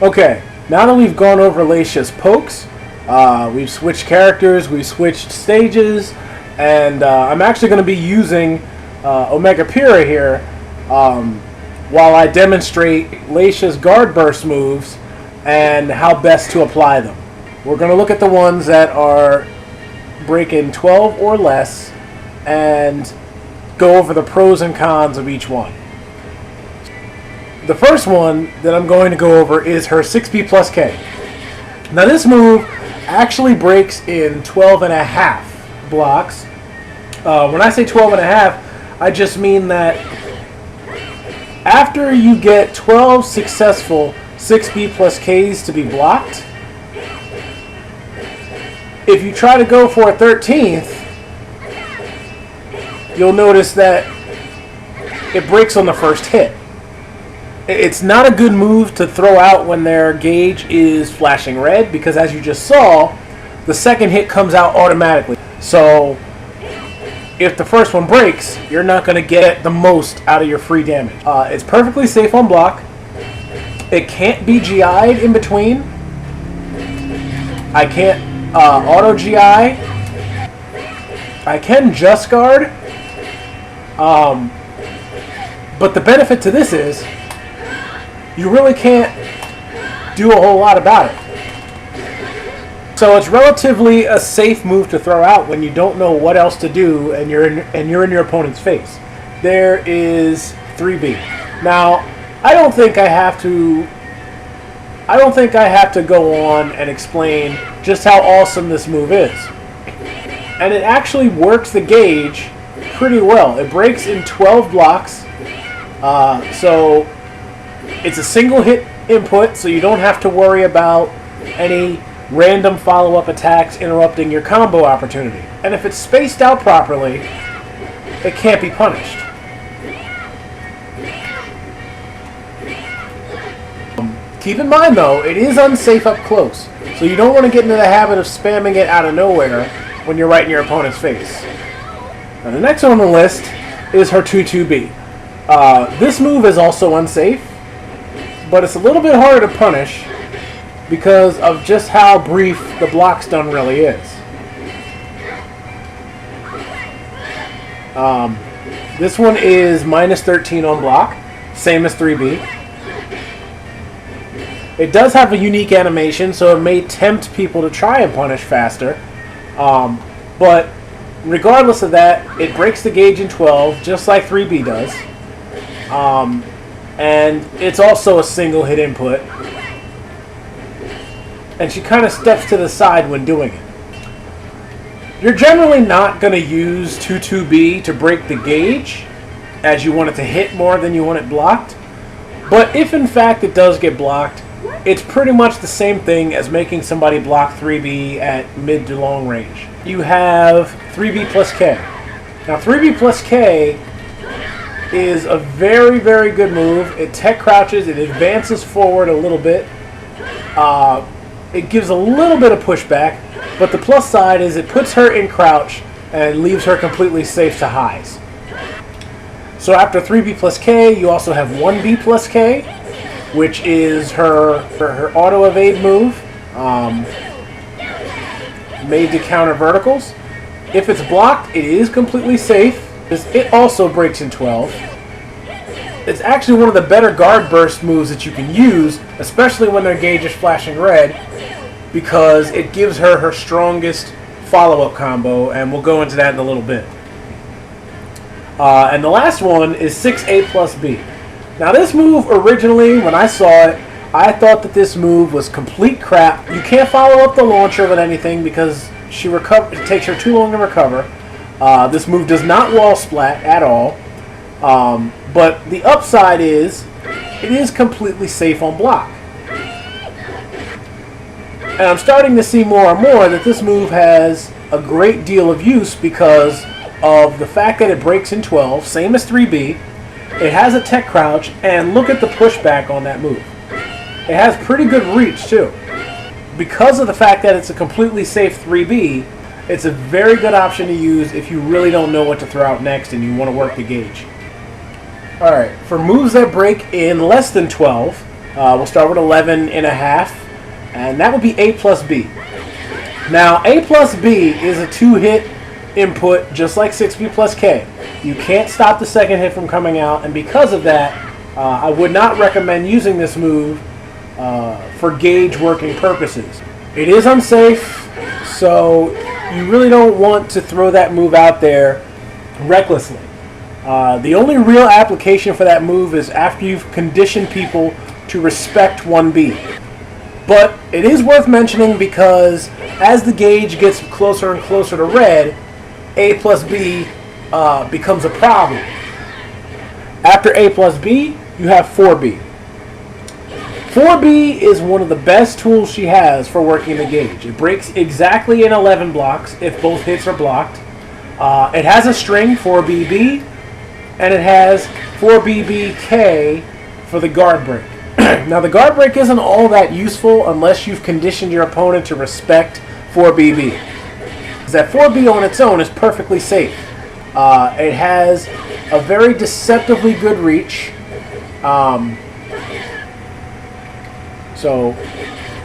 Okay, now that we've gone over Leicia's pokes, we've switched characters, we've switched stages, and I'm actually going to be using Omega Pyrrha here while I demonstrate Leicia's guard burst moves and how best to apply them. We're going to look at the ones that are breaking 12 or less and go over the pros and cons of each one. The first one that I'm going to go over is her 6B plus K. Now this move actually breaks in 12 and a half blocks. When I say 12 and a half, I just mean that after you get 12 successful 6B plus Ks to be blocked, if you try to go for a 13th, you'll notice that it breaks on the first hit. It's not a good move to throw out when their gauge is flashing red because, as you just saw, the second hit comes out automatically. So if the first one breaks, you're not going to get the most out of your free damage. It's perfectly safe on block. It can't be GI'd in between. I can't auto GI. I can just guard. But the benefit to this is you really can't do a whole lot about it. So it's relatively a safe move to throw out when you don't know what else to do and you're in your opponent's face. There is 3B. Now, I don't think I have to go on and explain just how awesome this move is. And it actually works the gauge pretty well. It breaks in 12 blocks. So it's a single hit input, so you don't have to worry about any random follow-up attacks interrupting your combo opportunity. And if it's spaced out properly, it can't be punished. Keep in mind though, it is unsafe up close, so you don't want to get into the habit of spamming it out of nowhere when you're right in your opponent's face. Now the next one on the list is her 2-2B. This move is also unsafe, but it's a little bit harder to punish because of just how brief the block stun really is. This one is minus 13 on block, same as 3B. It does have a unique animation, so it may tempt people to try and punish faster. But regardless of that, it breaks the gauge in 12, just like 3B does. And it's also a single hit input. And she kind of steps to the side when doing it. You're generally not going to use 2-2B to break the gauge, as you want it to hit more than you want it blocked. But if in fact it does get blocked, it's pretty much the same thing as making somebody block 3B at mid to long range. You have 3B plus K. Now 3B plus K is a very, very good move. It tech crouches, it advances forward a little bit. It gives a little bit of pushback, but the plus side is it puts her in crouch and leaves her completely safe to highs. So after 3B plus K, you also have 1B plus K, which is her auto evade move, made to counter verticals. If it's blocked, it is completely safe. It also breaks in 12. It's actually one of the better guard burst moves that you can use, especially when their gauge is flashing red, because it gives her her strongest follow-up combo, and we'll go into that in a little bit. And the last one is 6A plus B. Now this move, originally, when I saw it, I thought that this move was complete crap. You can't follow up the launcher with anything because it takes her too long to recover. This move does not wall splat at all. But the upside is, it is completely safe on block. And I'm starting to see more and more that this move has a great deal of use because of the fact that it breaks in 12, same as 3B. It has a tech crouch, and look at the pushback on that move. It has pretty good reach too. Because of the fact that it's a completely safe 3B, it's a very good option to use if you really don't know what to throw out next and you want to work the gauge. Alright, for moves that break in less than 12, We'll start with 11 and a half, and that would be A plus B. Now, A plus B is a 2-hit input, just like 6B plus K. You can't stop the second hit from coming out, and because of that, I would not recommend using this move for gauge working purposes. It is unsafe, so you really don't want to throw that move out there recklessly. The only real application for that move is after you've conditioned people to respect 1B. But it is worth mentioning because as the gauge gets closer and closer to red, A plus B becomes a problem. After A plus B, you have 4B. 4B is one of the best tools she has for working the gauge. It breaks exactly in 11 blocks if both hits are blocked. It has a string, 4BB, and it has 4BBK for the guard break. Now, the guard break isn't all that useful unless you've conditioned your opponent to respect 4BB. Because that 4B on its own is perfectly safe. It has a very deceptively good reach. So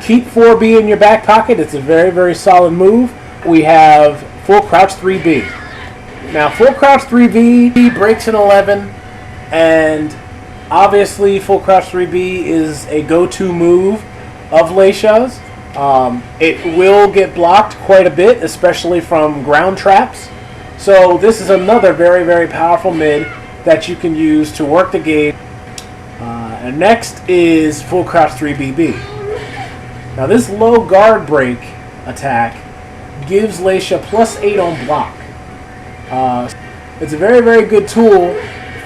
keep 4B in your back pocket. It's a very, very solid move. We have full crouch 3B. Now, full crouch 3B breaks in 11, and obviously full crouch 3B is a go-to move of Leishia's. It will get blocked quite a bit, especially from ground traps. So this is another very, very powerful mid that you can use to work the gauge. And next is full crouch 3BB. Now this low guard break attack gives Leixia +8 on block. It's a very, very good tool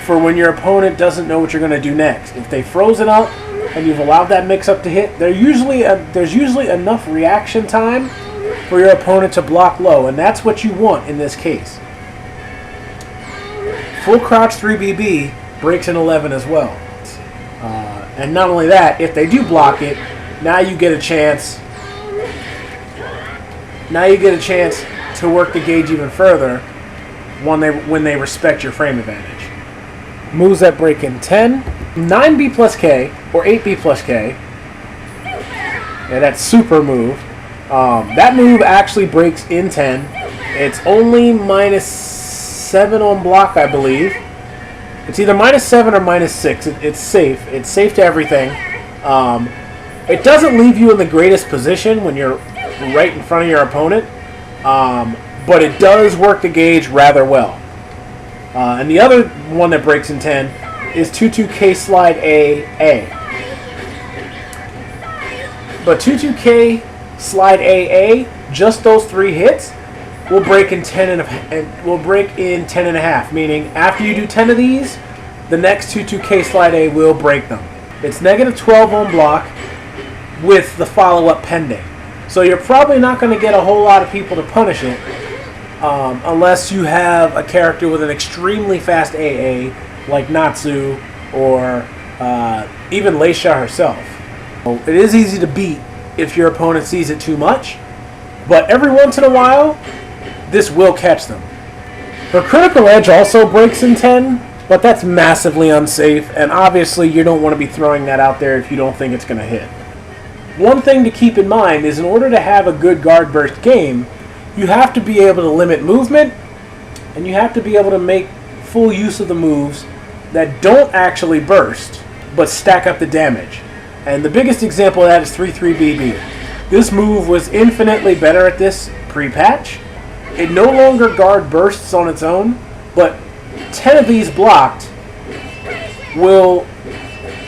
for when your opponent doesn't know what you're going to do next. If they've frozen up and you've allowed that mix-up to hit, there's usually enough reaction time for your opponent to block low, and that's what you want in this case. Full crouch 3BB breaks in 11 as well. And not only that, if they do block it, now you get a chance to work the gauge even further when they respect your frame advantage. Moves that break in 10, 9B plus K, or 8B plus K. Yeah, that's super move. That move actually breaks in 10. It's only -7 on block, I believe. It's either -7 or -6. It's safe. It's safe to everything. It doesn't leave you in the greatest position when you're right in front of your opponent, but it does work the gauge rather well. And the other one that breaks in 10 is 22K slide AA. But 22K slide AA, just those 3 hits, will break in 10 and a half, meaning after you do 10 of these, the next 22K slide A will break them. It's -12 on block with the follow-up pending. So you're probably not going to get a whole lot of people to punish it unless you have a character with an extremely fast AA like Natsu or even Leixia herself. It is easy to beat if your opponent sees it too much, but every once in a while, this will catch them. Her critical edge also breaks in 10, but that's massively unsafe, and obviously you don't want to be throwing that out there if you don't think it's going to hit. One thing to keep in mind is in order to have a good guard burst game, you have to be able to limit movement, and you have to be able to make full use of the moves that don't actually burst, but stack up the damage. And the biggest example of that is 3-3-BB. This move was infinitely better at this pre-patch. It no longer guard bursts on its own, but 10 of these blocked will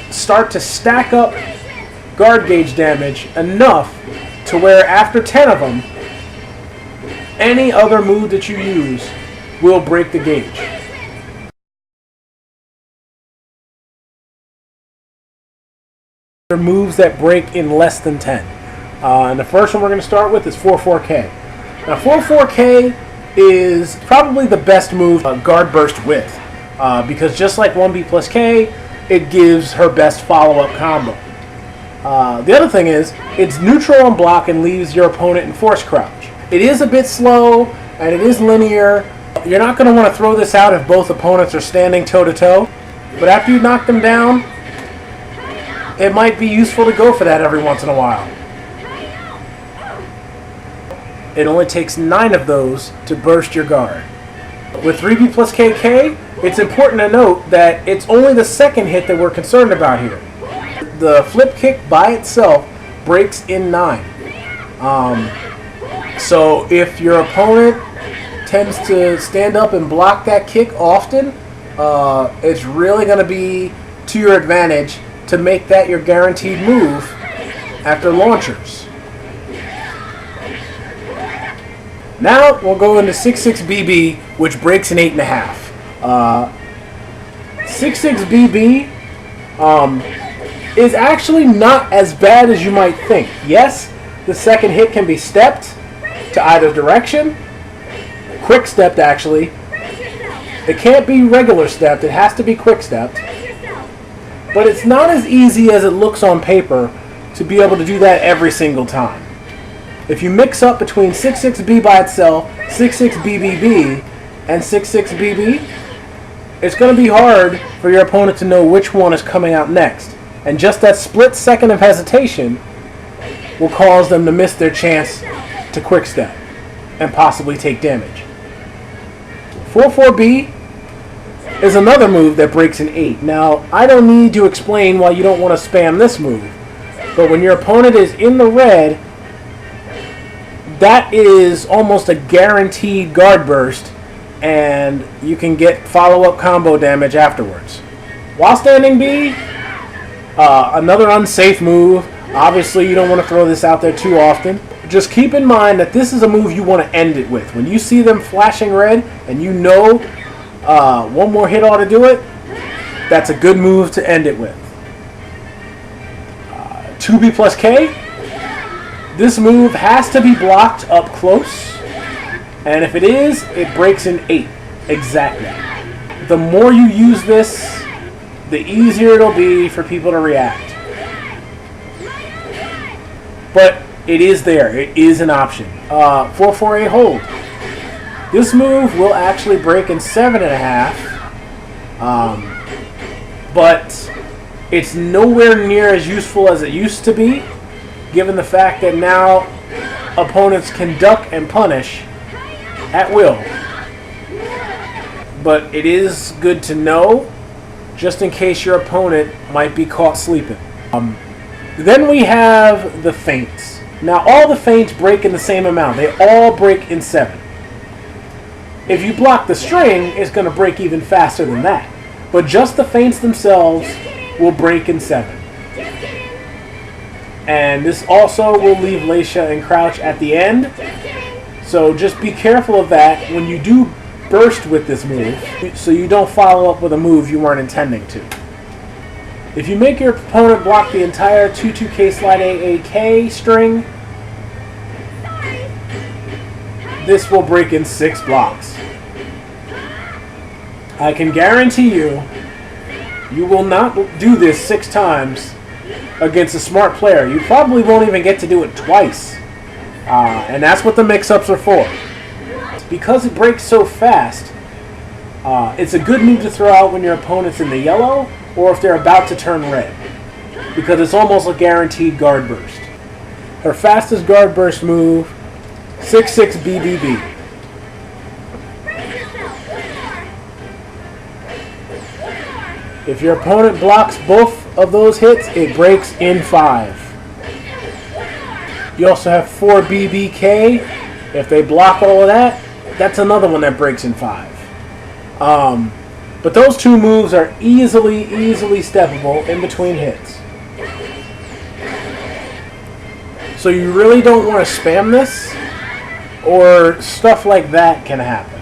start to stack up guard gauge damage enough to where after 10 of them, any other move that you use will break the gauge. Moves that break in less than 10. And the first one we're going to start with is 4-4K. Now 4-4K is probably the best move guard burst with, because just like 1B plus K, it gives her best follow-up combo. The other thing is, it's neutral on block and leaves your opponent in force crouch. It is a bit slow, and it is linear. You're not going to want to throw this out if both opponents are standing toe-to-toe, but after you knock them down, it might be useful to go for that every once in a while. It only takes 9 of those to burst your guard. With 3B plus KK, it's important to note that it's only the second hit that we're concerned about here. The flip kick by itself breaks in 9. So if your opponent tends to stand up and block that kick often, it's really going to be to your advantage to make that your guaranteed move after launchers. Now we'll go into 6-6-BB, which breaks in 8.5. 6-6-BB is actually not as bad as you might think. Yes, the second hit can be stepped to either direction, quick stepped actually. It can't be regular stepped, it has to be quick stepped. But it's not as easy as it looks on paper to be able to do that every single time. If you mix up between 6-6-B by itself, 6-6-BBB, and 6-6-BB, it's going to be hard for your opponent to know which one is coming out next. And just that split second of hesitation will cause them to miss their chance to quick step and possibly take damage. 4-4-B is another move that breaks in 8. Now, I don't need to explain why you don't want to spam this move, but when your opponent is in the red, that is almost a guaranteed guard burst, and you can get follow-up combo damage afterwards. While standing B, another unsafe move. Obviously, you don't want to throw this out there too often. Just keep in mind that this is a move you want to end it with. When you see them flashing red and you know one more hit ought to do it, that's a good move to end it with. 2B plus K. This move has to be blocked up close, and if it is, it breaks in 8. Exactly. The more you use this, the easier it'll be for people to react. But it is there. It is an option. 4-4-A hold. This move will actually break in 7.5, but it's nowhere near as useful as it used to be, given the fact that now opponents can duck and punish at will. But it is good to know, just in case your opponent might be caught sleeping. Then we have the feints. Now all the feints break in the same amount. They all break in 7. If you block the string, it's going to break even faster than that. But just the feints themselves will break in 7. And this also will leave Leixia and crouch at the end. So just be careful of that when you do burst with this move, so you don't follow up with a move you weren't intending to. If you make your opponent block the entire 2-2K slide AAK string, this will break in 6 blocks. I can guarantee you, you will not do this 6 times against a smart player. You probably won't even get to do it twice. And that's what the mix-ups are for. Because it breaks so fast, it's a good move to throw out when your opponent's in the yellow or if they're about to turn red, because it's almost a guaranteed guard burst. Her fastest guard burst move, 6-6-BBB. If your opponent blocks both of those hits, it breaks in 5. You also have 4BBK. If they block all of that, that's another one that breaks in 5. But those 2 moves are easily steppable in between hits. So you really don't want to spam this, or stuff like that can happen.